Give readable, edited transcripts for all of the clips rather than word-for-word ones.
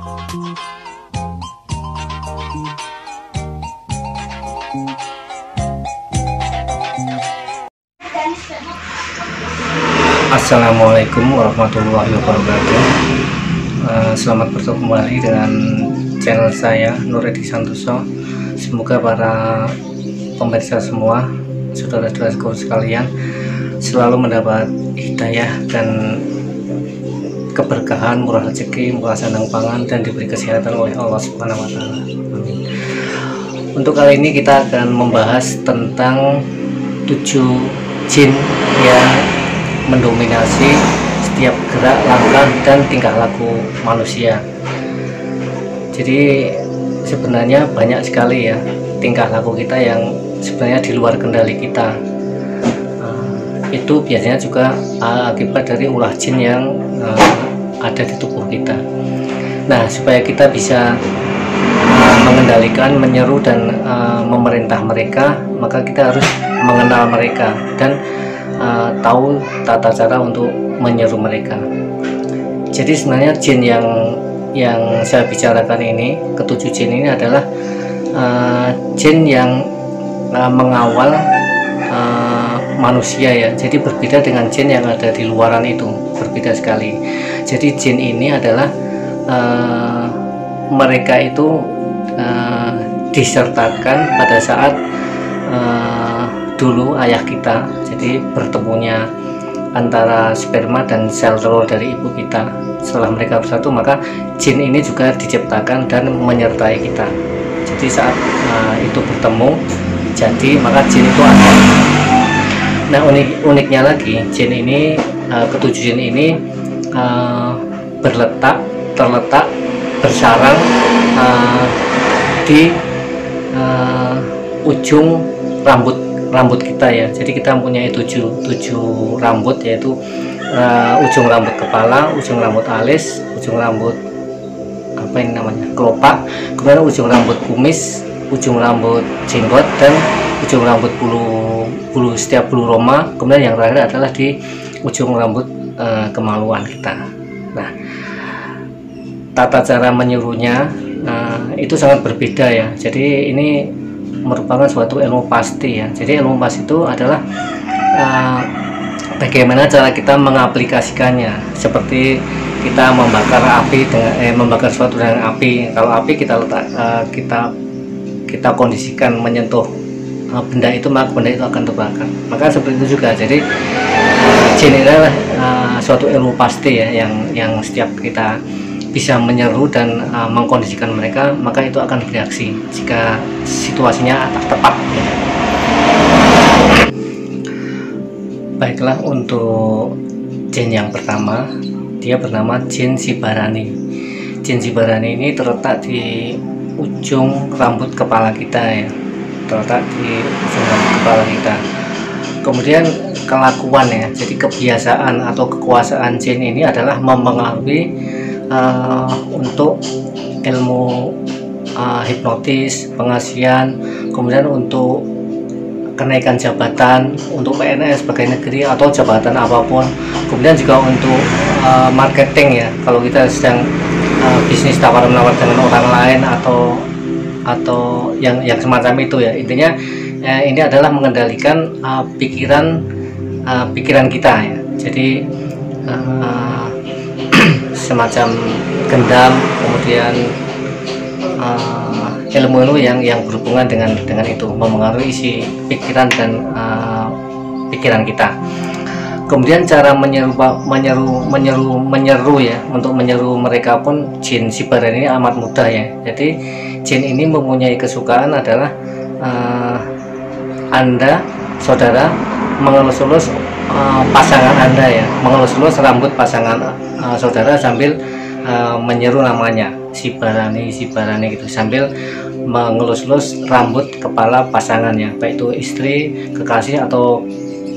Assalamualaikum warahmatullahi wabarakatuh. Selamat bertemu kembali dengan channel saya, Nur Edi Santoso. Semoga para pemirsa semua, saudara-saudaraku sekalian, selalu mendapat hidayah dan keberkahan, murah rezeki, murah sandang pangan, dan diberi kesehatan oleh Allah Subhanahu wa Ta'ala. Amin. Untuk kali ini kita akan membahas tentang 7 jin yang mendominasi setiap gerak, langkah, dan tingkah laku manusia. Jadi sebenarnya banyak sekali ya tingkah laku kita yang sebenarnya di luar kendali kita. Itu biasanya juga akibat dari ulah jin yang ada di tubuh kita. Nah, supaya kita bisa mengendalikan, menyeru, dan memerintah mereka, maka kita harus mengenal mereka dan tahu tata cara untuk menyeru mereka. Jadi sebenarnya jin yang saya bicarakan ini, ketujuh jin ini adalah jin yang mengawal manusia ya. Jadi berbeda dengan jin yang ada di luaran itu, berbeda sekali. Jadi jin ini adalah mereka itu disertakan pada saat dulu ayah kita, jadi bertemunya antara sperma dan sel telur dari ibu kita. Setelah mereka bersatu, maka jin ini juga diciptakan dan menyertai kita. Jadi saat itu bertemu, jadi maka jin itu ada. Nah, uniknya lagi, jin ini, ketujuh jin ini terletak bersarang di ujung rambut kita ya. Jadi kita mempunyai tujuh rambut, yaitu ujung rambut kepala, ujung rambut alis, ujung rambut apa ini namanya, kelopak, kemudian ujung rambut kumis, ujung rambut jenggot, dan ujung rambut bulu setiap bulu roma, kemudian yang terakhir adalah di ujung rambut kemaluan kita. Nah, tata cara menyuruhnya itu sangat berbeda ya. Jadi ini merupakan suatu ilmu pasti ya. Jadi ilmu pasti itu adalah bagaimana cara kita mengaplikasikannya. Seperti kita membakar api dengan membakar sesuatu dengan api. Kalau api kita kita kondisikan menyentuh benda itu, maka benda itu akan terbakar. Maka seperti itu juga. Jadi jin adalah suatu ilmu pasti ya, yang setiap kita bisa menyeru dan mengkondisikan mereka, maka itu akan bereaksi jika situasinya tepat. Baiklah, untuk jin yang pertama, dia bernama jin Sibarani. Jin Sibarani ini terletak di ujung rambut kepala kita ya, terletak di ujung rambut kepala kita. Kemudian kelakuan ya, jadi kebiasaan atau kekuasaan jin ini adalah mempengaruhi untuk ilmu hipnotis, pengasihan, kemudian untuk kenaikan jabatan, untuk PNS, pegawai negeri, atau jabatan apapun. Kemudian juga untuk marketing ya, kalau kita sedang bisnis tawar-menawar dengan orang lain atau yang semacam itu ya. Intinya ini adalah mengendalikan pikiran kita ya. Jadi semacam gendam, kemudian ilmu-ilmu yang berhubungan dengan itu, mempengaruhi isi pikiran dan pikiran kita. Kemudian cara menyeru ya, untuk menyeru mereka pun jin Sibarani ini amat mudah ya. Jadi jin ini mempunyai kesukaan adalah Anda, saudara, mengelus-elus pasangan Anda ya, mengelus-elus rambut pasangan saudara sambil menyeru namanya Sibarani gitu, sambil mengelus-elus rambut kepala pasangannya, baik itu istri, kekasih, atau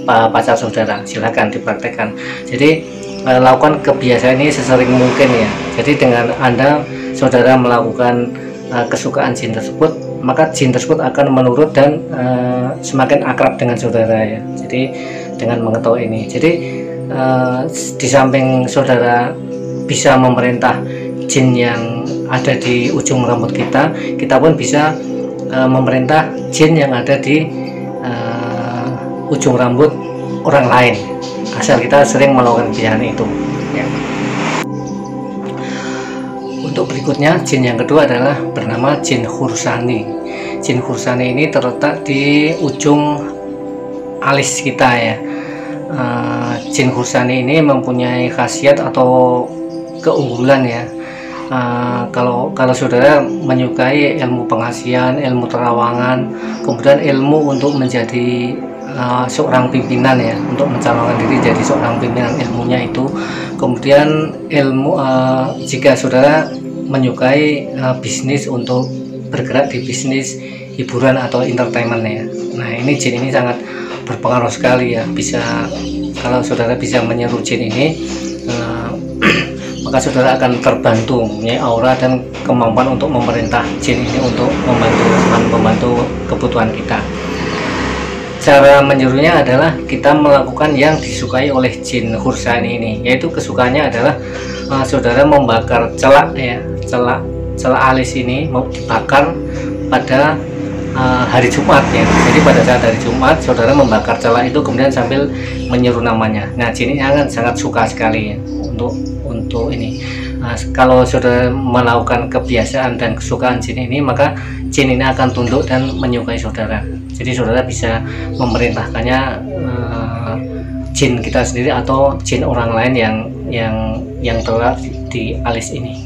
pacar saudara. Silahkan dipraktekkan. Jadi lakukan kebiasaan ini sesering mungkin ya. Jadi dengan Anda, saudara, melakukan kesukaan jin tersebut, maka jin tersebut akan menurut dan semakin akrab dengan saudara ya. Jadi dengan mengetahui ini, jadi di samping saudara bisa memerintah jin yang ada di ujung rambut kita, kita pun bisa memerintah jin yang ada di ujung rambut orang lain, asal kita sering melakukan kebiasaan itu ya. Untuk berikutnya, jin yang kedua adalah bernama jin khursani. Jin khursani ini terletak di ujung alis kita ya. Jin khursani ini mempunyai khasiat atau keunggulan ya. Kalau saudara menyukai ilmu pengasihan, ilmu terawangan, kemudian ilmu untuk menjadi seorang pimpinan ya, untuk mencalonkan diri jadi seorang pimpinan, ilmunya itu, kemudian ilmu jika saudara menyukai bisnis, untuk bergerak di bisnis hiburan atau entertainment ya, nah ini jin ini sangat berpengaruh sekali ya. Bisa, kalau saudara bisa menyeru jin ini, maka saudara akan terbantu mempunyai aura dan kemampuan untuk memerintah jin ini untuk membantu kebutuhan kita. Cara menyerunya adalah kita melakukan yang disukai oleh jin khursani ini, yaitu kesukaannya adalah saudara membakar celak ya, celak alis ini mau dibakar pada hari Jumat ya. Jadi pada saat hari Jumat saudara membakar celak itu kemudian sambil menyeru namanya. Nah, jin ini akan sangat suka sekali ya untuk ini. Kalau saudara melakukan kebiasaan dan kesukaan jin ini, maka jin ini akan tunduk dan menyukai saudara. Jadi saudara bisa memerintahkannya jin kita sendiri atau jin orang lain yang terletak di alis ini.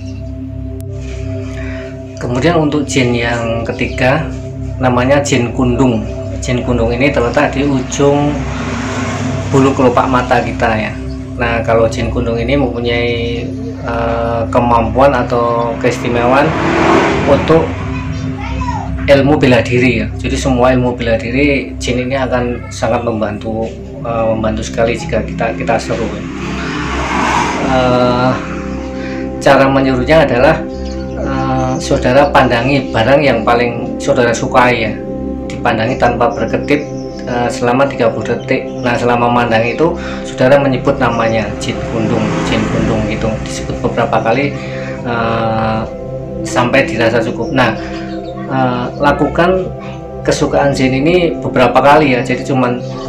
Kemudian untuk jin yang ketiga namanya jin kundung. Jin kundung ini terletak di ujung bulu kelopak mata kita ya. Nah, kalau jin kundung ini mempunyai kemampuan atau keistimewaan untuk ilmu bela diri ya. Jadi semua ilmu bela diri jin ini akan sangat membantu sekali jika kita seru ya. Cara menyuruhnya adalah saudara pandangi barang yang paling saudara sukai ya, dipandangi tanpa berkedip selama 30 detik. Nah, selama memandang itu saudara menyebut namanya jin kundung itu disebut beberapa kali sampai dirasa cukup. Nah, lakukan kesukaan jin ini beberapa kali ya, jadi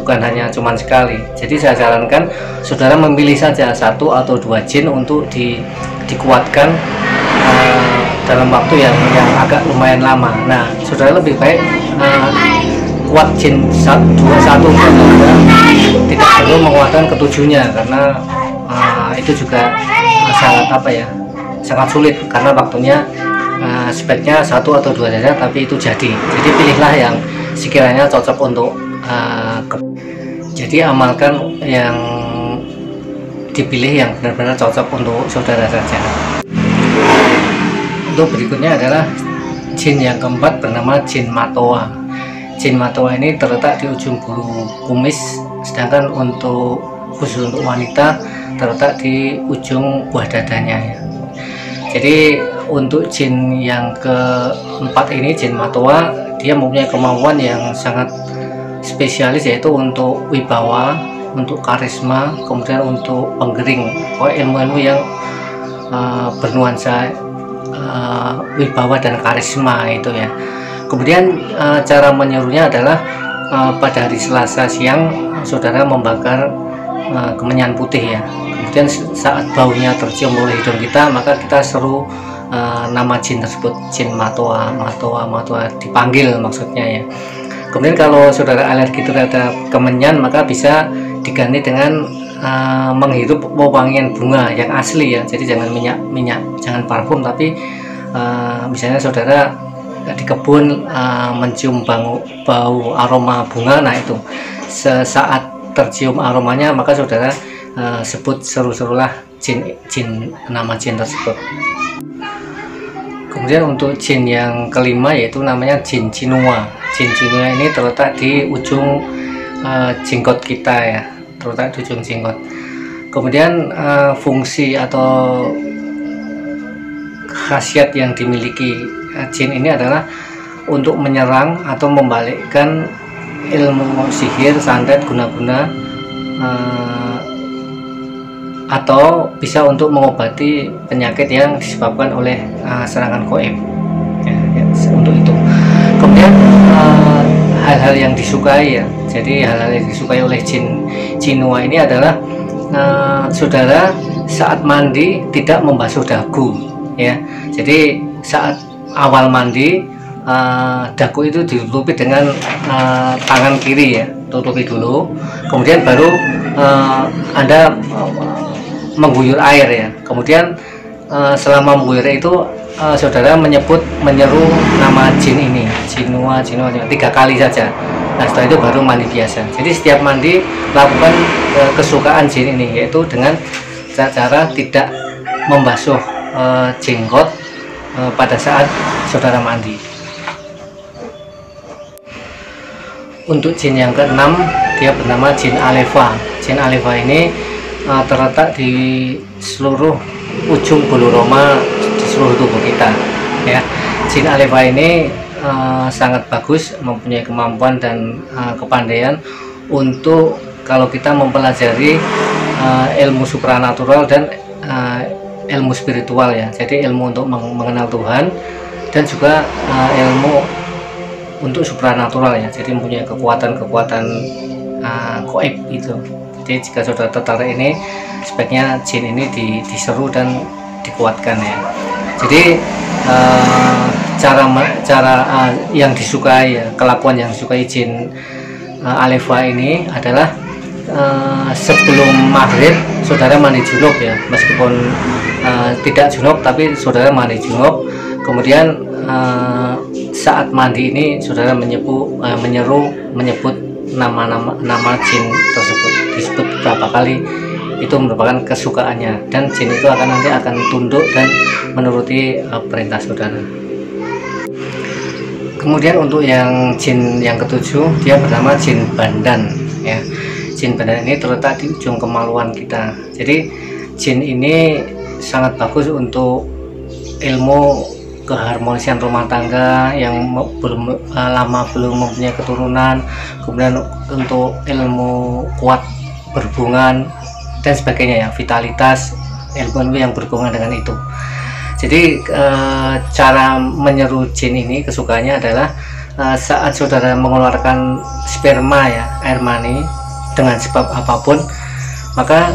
bukan hanya sekali. Jadi saya sarankan saudara memilih saja 1 atau 2 jin untuk dikuatkan dalam waktu yang agak lumayan lama. Nah, saudara lebih baik kuat jin 1 atau 2, tidak perlu menguatkan ketujuhnya, karena itu juga sangat sulit, karena waktunya sebaiknya 1 atau 2 saja, tapi itu jadi pilihlah yang sekiranya cocok untuk jadi amalkan yang dipilih yang benar-benar cocok untuk saudara saja. Untuk berikutnya adalah jin yang keempat bernama jin matoa. Jin matoa ini terletak di ujung bulu kumis, sedangkan khusus untuk wanita terletak di ujung buah dadanya ya. Jadi untuk jin yang keempat ini, jin matoa, dia mempunyai kemampuan yang sangat spesialis, yaitu untuk wibawa, untuk karisma, kemudian untuk penggering, ilmu-ilmu yang bernuansa wibawa dan karisma itu ya. Kemudian cara menyuruhnya adalah pada hari Selasa siang saudara membakar kemenyan putih ya. Kemudian saat baunya tercium oleh hidung kita, maka kita seru nama jin tersebut, jin matoa dipanggil maksudnya ya. Kemudian kalau saudara alergi terhadap kemenyan, maka bisa diganti dengan menghirup wewangian bunga yang asli ya. Jadi jangan minyak, jangan parfum, tapi misalnya saudara di kebun mencium bau aroma bunga, nah itu sesaat tercium aromanya, maka saudara sebut seru-serulah nama jin tersebut. Kemudian untuk jin yang kelima yaitu namanya jin cinua. Jin cinua ini terletak di ujung jenggot kita ya, terletak di ujung jenggot. Kemudian fungsi atau khasiat yang dimiliki jin ini adalah untuk menyerang atau membalikkan ilmu sihir, santet, guna-guna atau bisa untuk mengobati penyakit yang disebabkan oleh serangan gaib ya, untuk itu. Kemudian hal-hal yang disukai ya, jadi hal-hal yang disukai oleh jin Jinua ini adalah saudara saat mandi tidak membasuh dagu ya. Jadi saat awal mandi dagu itu ditutupi dengan tangan kiri ya, tutupi dulu, kemudian baru Anda mengguyur air ya. Kemudian selama mengguyur itu saudara menyeru nama jin ini, Jinua 3 kali saja. Nah setelah itu baru mandi biasa. Jadi setiap mandi lakukan kesukaan jin ini, yaitu dengan cara tidak membasuh jenggot pada saat saudara mandi. Untuk jin yang keenam, dia bernama jin Alefa. Jin Alefa ini terletak di seluruh ujung bulu roma di seluruh tubuh kita ya. Jin Alefa ini sangat bagus, mempunyai kemampuan dan kepandaian untuk kalau kita mempelajari ilmu supranatural dan ilmu spiritual ya. Jadi ilmu untuk mengenal Tuhan dan juga ilmu untuk supranatural ya. Jadi mempunyai kekuatan-kekuatan gaib itu. Jadi jika saudara tertarik ini, sebaiknya jin ini diseru dan dikuatkan ya. Jadi cara yang disukai ya, kelakuan yang disukai jin Alefa ini adalah sebelum maghrib saudara mandi junub ya, meskipun tidak junub tapi saudara mandi junub. Kemudian saat mandi ini saudara menyebut nama jin tersebut, disebut berapa kali, itu merupakan kesukaannya, dan jin itu nanti akan tunduk dan menuruti perintah saudara. Kemudian untuk yang jin yang ketujuh, dia bernama jin Bandan ya. Jin Bandan ini terletak di ujung kemaluan kita. Jadi jin ini sangat bagus untuk ilmu keharmonisan rumah tangga yang belum lama belum mempunyai keturunan, kemudian untuk ilmu kuat berhubungan dan sebagainya ya, vitalitas, ilmu yang berhubungan dengan itu. Jadi cara menyeru jin ini kesukaannya adalah saat saudara mengeluarkan sperma ya, air mani dengan sebab apapun, maka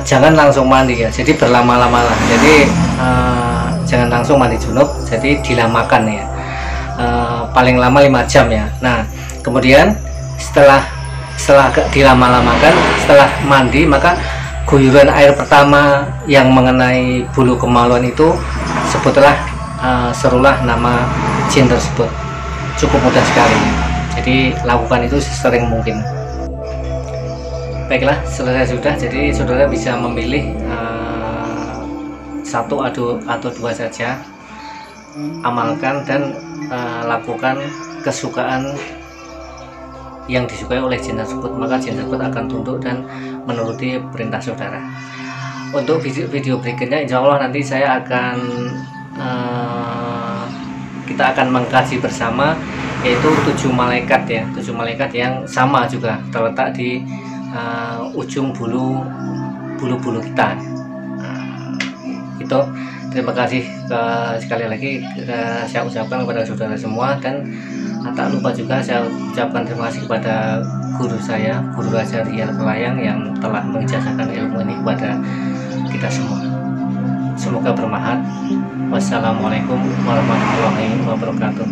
jangan langsung mandi ya, jadi berlama-lama lah. Jadi jangan langsung mandi junub, jadi dilamakan ya, paling lama 5 jam ya. Nah kemudian setelah agak dilama-lamakan, setelah mandi, maka guyuran air pertama yang mengenai bulu kemaluan itu sebutlah serulah nama jin tersebut. Cukup mudah sekali, jadi lakukan itu sesering mungkin. Baiklah, selesai sudah. Jadi saudara bisa memilih satu atau dua saja, amalkan dan lakukan kesukaan yang disukai oleh jin tersebut, maka jin tersebut akan tunduk dan menuruti perintah saudara. Untuk video berikutnya insya Allah nanti saya akan kita akan mengkaji bersama, yaitu 7 malaikat ya, 7 malaikat yang sama juga terletak di ujung bulu kita. Itu terima kasih sekali lagi saya ucapkan kepada saudara semua, dan tak lupa juga saya ucapkan terima kasih kepada guru saya, Guru Raja Rial Kelayang, yang telah mengijazahkan ilmu ini kepada kita semua. Semoga bermanfaat. Wassalamualaikum warahmatullahi wabarakatuh.